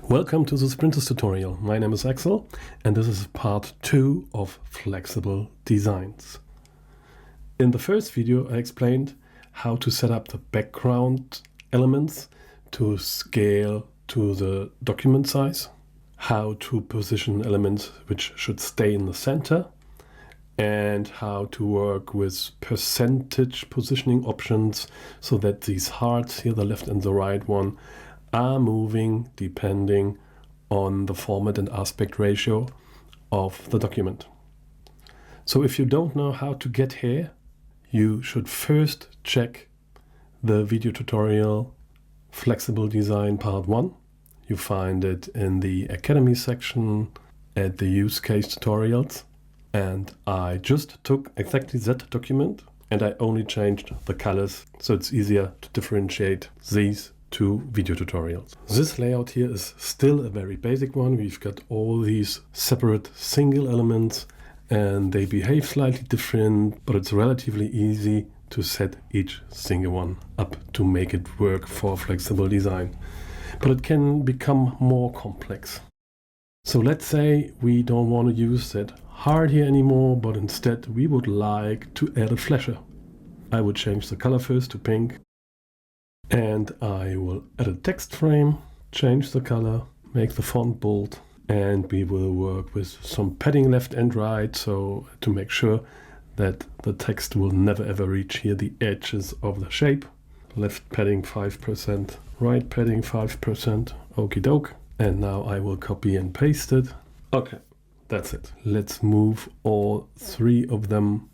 Welcome to this Printess tutorial. My name is Axel and this is part 2 of flexible designs. In the first video I explained how to set up the background elements to scale to the document size, how to position elements which should stay in the center, and how to work with percentage positioning options so that these hearts here, the left and the right one, are moving depending on the format and aspect ratio of the document. So if you don't know how to get here, you should first check the video tutorial Flexible Design Part 1. You find it in the Academy section at the Use Case Tutorials. And I just took exactly that document and I only changed the colors so it's easier to differentiate these two video tutorials. This layout here is still a very basic one. We've got all these separate single elements and they behave slightly different, but it's relatively easy to set each single one up to make it work for flexible design. But it can become more complex. So let's say we don't want to use that heart here anymore, but instead we would like to add a flasher. I would change the color first to pink. And I will add a text frame, change the color, make the font bold, and we will work with some padding left and right, so to make sure that the text will never ever reach here the edges of the shape. Left padding 5%, right padding 5%, okie doke. And now I will copy and paste it. Okay, that's it. Let's move all three of them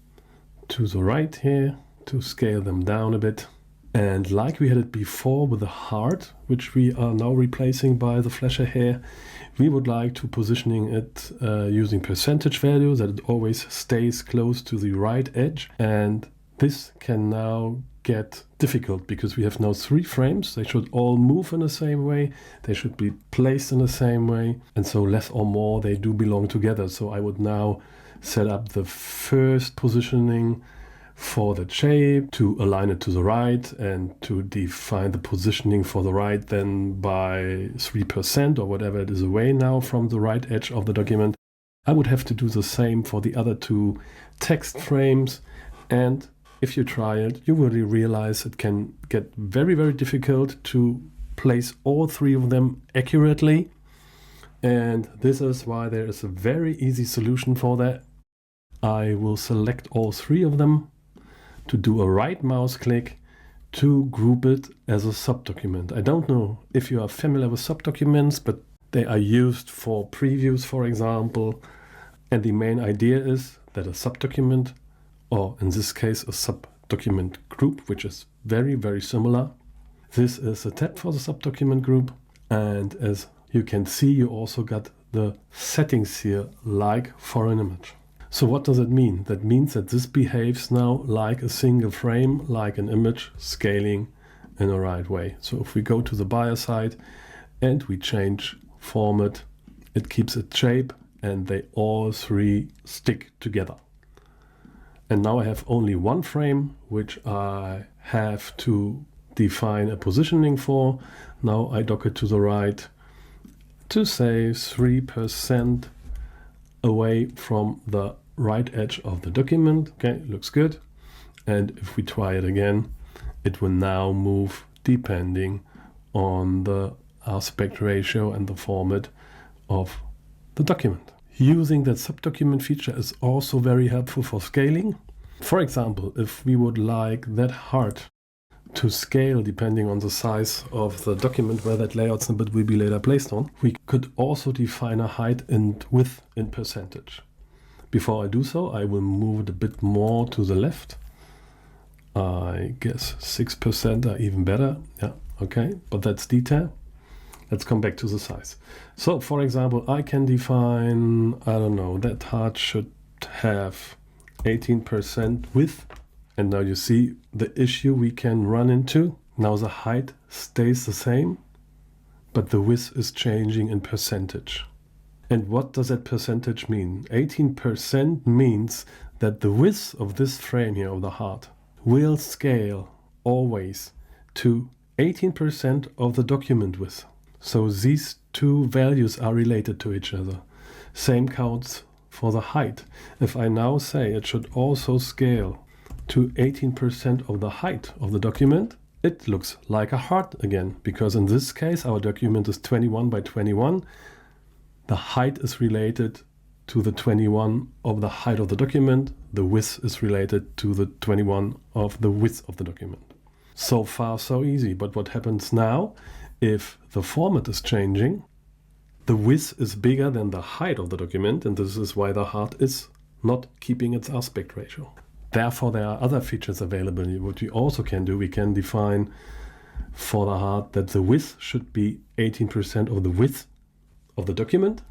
to the right here to scale them down a bit. And like we had it before with the heart, which we are now replacing by the flasher here, we would like to positioning it using percentage value, that it always stays close to the right edge. And this can now get difficult because we have now 3 frames. They should all move in the same way. They should be placed in the same way. And so less or more, they do belong together. So I would now set up the first positioning for the shape to align it to the right and to define the positioning for the right then by 3% or whatever it is away now from the right edge of the document. I would have to do the same for the other 2 text frames, and if you try it, you will realize it can get very, very difficult to place all 3 of them accurately. And this is why there is a very easy solution for that. I will select all 3 of them to do a right mouse click to group it as a subdocument. I don't know if you are familiar with subdocuments, but they are used for previews, for example. And the main idea is that a subdocument, or in this case a subdocument group, which is very, very similar. This is a tab for the subdocument group. And as you can see, you also got the settings here, like for an image. So what does it mean? That means that this behaves now like a single frame, like an image, scaling in the right way. So if we go to the buyer side and we change format, it keeps its shape and they all 3 stick together. And now I have only 1 frame, which I have to define a positioning for. Now I dock it to the right to say 3% away from the right edge of the document. Okay, looks good. And if we try it again, it will now move depending on the aspect ratio and the format of the document. Using that subdocument feature is also very helpful for scaling. For example, if we would like that heart to scale depending on the size of the document where that layout snippet will be later placed on, we could also define a height and width in percentage. Before I do so, I will move it a bit more to the left. I guess 6% are even better. Yeah, okay, but that's detail. Let's come back to the size. So for example, I can define, I don't know, that heart should have 18% width. And now you see the issue we can run into. Now the height stays the same, but the width is changing in percentage. And what does that percentage mean? 18% means that the width of this frame here of the heart will scale always to 18% of the document width. So these two values are related to each other. Same counts for the height. If I now say it should also scale to 18% of the height of the document, it looks like a heart again, because in this case our document is 21 by 21. The height is related to the 21 of the height of the document. The width is related to the 21 of the width of the document. So far so easy, but what happens now if the format is changing? The width is bigger than the height of the document, and this is why the heart is not keeping its aspect ratio. Therefore, there are other features available. What we also can do, we can define for the heart that the width should be 18% of the width of the document,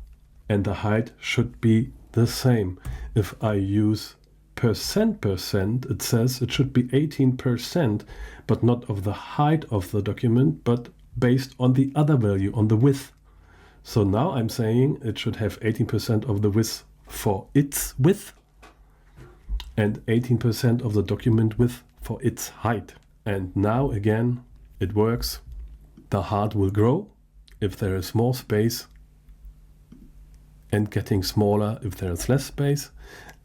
and the height should be the same. If I use percent, it says it should be 18%, but not of the height of the document, but based on the other value, on the width. So now I'm saying it should have 18% of the width for its width and 18% of the document width for its height. And now again, it works. The heart will grow if there is more space and getting smaller if there is less space,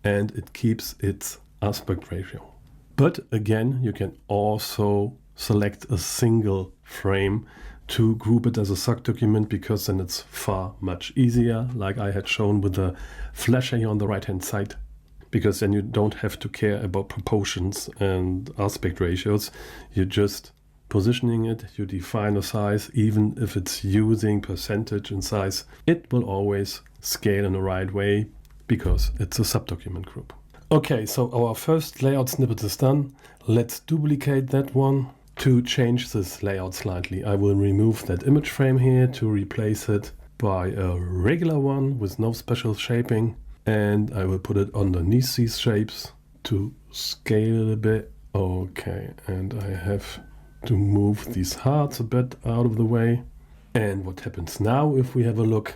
and it keeps its aspect ratio. But again, you can also select a single frame to group it as a SubDocument, because then it's far much easier, like I had shown with the flasher here on the right hand side, because then you don't have to care about proportions and aspect ratios. You're just positioning it, you define a size, even if it's using percentage in size, it will always scale in the right way because it's a SubDocument group. Okay, so our first layout snippet is done. Let's duplicate that one. To change this layout slightly, I will remove that image frame here to replace it by a regular one with no special shaping, and I will put it underneath these shapes to scale a bit. Okay, and I have to move these hearts a bit out of the way. And what happens now, if we have a look,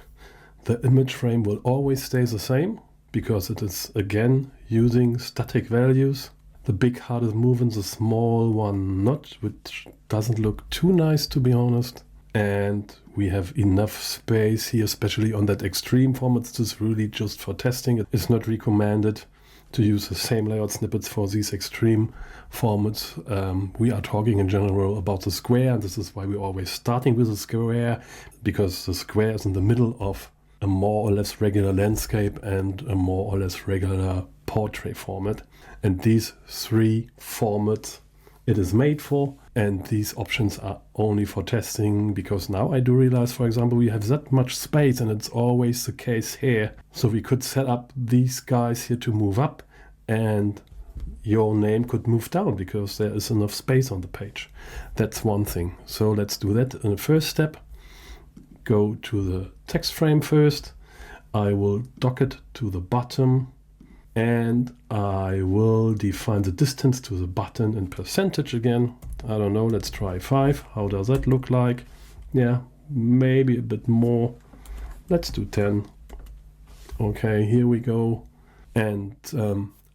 the image frame will always stay the same because it is again using static values. The big heart is moving, the small one not, which doesn't look too nice, to be honest. And we have enough space here, especially on that extreme format. This is really just for testing. It's not recommended to use the same layout snippets for these extreme formats. We are talking in general about the square, and this is why we're always starting with the square, because the square is in the middle of a more or less regular landscape and a more or less regular portrait format. And these three formats it is made for, and these options are only for testing, because now I do realize, for example, we have that much space, and it's always the case here. So we could set up these guys here to move up, and your name could move down because there is enough space on the page. That's one thing. So let's do that in the first step. Go to the text frame first. I will dock it to the bottom, and I will define the distance to the button in percentage again. I don't know, let's try 5. How does that look like? Yeah, maybe a bit more. Let's do 10. Okay, here we go. And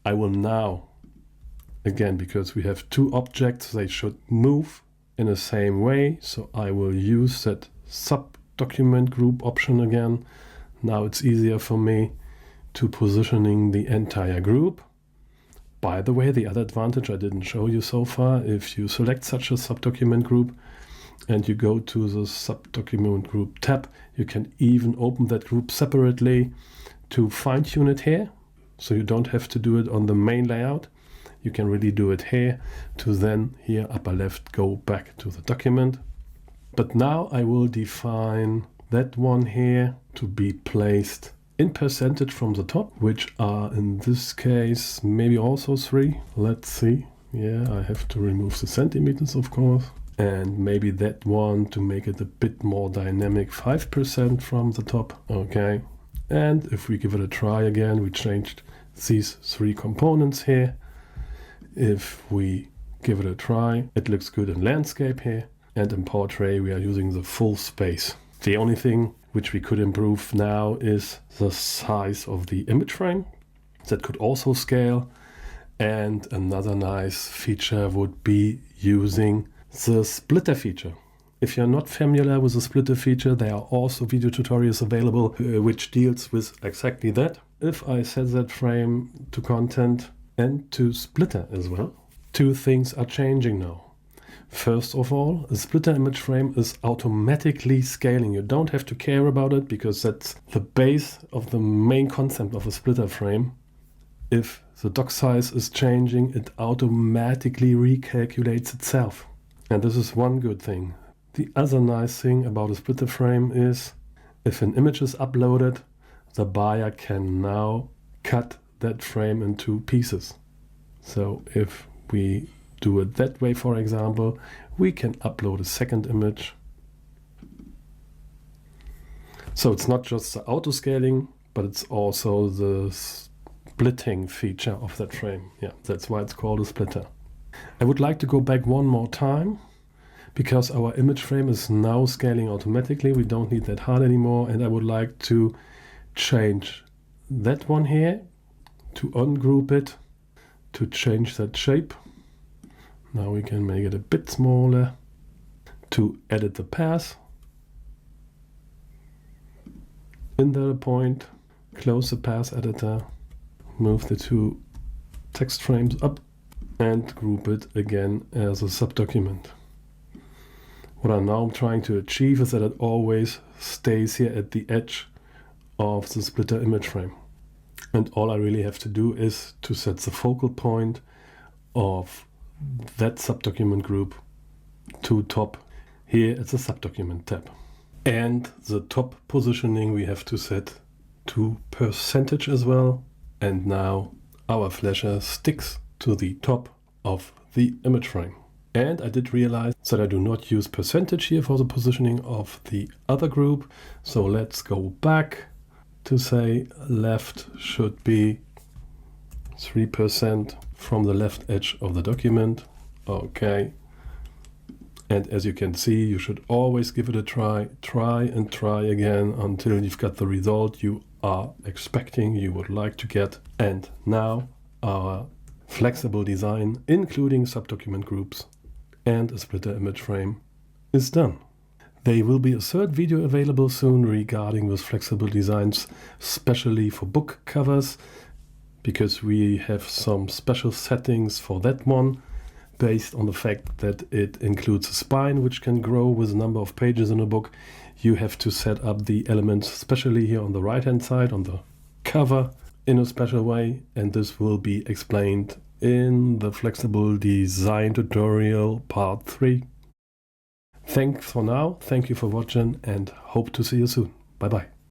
I will now, again, because we have two objects, they should move in the same way. So I will use that SubDocument group option again. Now it's easier for me to positioning the entire group. By the way, the other advantage I didn't show you so far, if you select such a SubDocument group and you go to the SubDocument group tab, you can even open that group separately to fine-tune it here. So you don't have to do it on the main layout. You can really do it here to then here upper left go back to the document. But now I will define that one here to be placed in percentage from the top, which are in this case maybe also 3. Let's see. Yeah, I have to remove the centimeters, of course. And maybe that one to make it a bit more dynamic, 5% from the top. Okay. And if we give it a try again, we changed these 3 components here. If we give it a try, it looks good in landscape here. And in portrait, we are using the full space. The only thing which we could improve now is the size of the image frame. That could also scale. And another nice feature would be using the splitter feature. If you're not familiar with the splitter feature, there are also video tutorials available which deals with exactly that. If I set that frame to content and to splitter as well, two things are changing now. First of all, a splitter image frame is automatically scaling. You don't have to care about it because that's the base of the main concept of a splitter frame. If the doc size is changing, it automatically recalculates itself. And this is one good thing. The other nice thing about a splitter frame is if an image is uploaded, the buyer can now cut that frame into pieces. So if we do it that way, for example, we can upload a second image. So it's not just the auto scaling, but it's also the splitting feature of that frame. Yeah, that's why it's called a splitter. I would like to go back one more time because our image frame is now scaling automatically. We don't need that hard anymore, and I would like to change that one here, to ungroup it, to change that shape. Now we can make it a bit smaller, to edit the path, insert a point, close the path editor, move the two text frames up and group it again as a subdocument. What I'm now trying to achieve is that it always stays here at the edge of the splitter image frame. And all I really have to do is to set the focal point of that subdocument group to top here at the subdocument tab. And the top positioning we have to set to percentage as well. And now our flasher sticks to the top of the image frame. And I did realize that I do not use percentage here for the positioning of the other group. So let's go back to say left should be 3% from the left edge of the document. Okay. And as you can see, you should always give it a try and try again until you've got the result you are expecting, you would like to get. And now our flexible design, including subdocument groups and a splitter image frame, is done. There will be a third video available soon regarding those flexible designs, especially for book covers, because we have some special settings for that one, based on the fact that it includes a spine which can grow with a number of pages in a book. You have to set up the elements, especially here on the right hand side on the cover, in a special way, and this will be explained in the flexible design tutorial part 3. Thanks for now, thank you for watching, and hope to see you soon. Bye bye.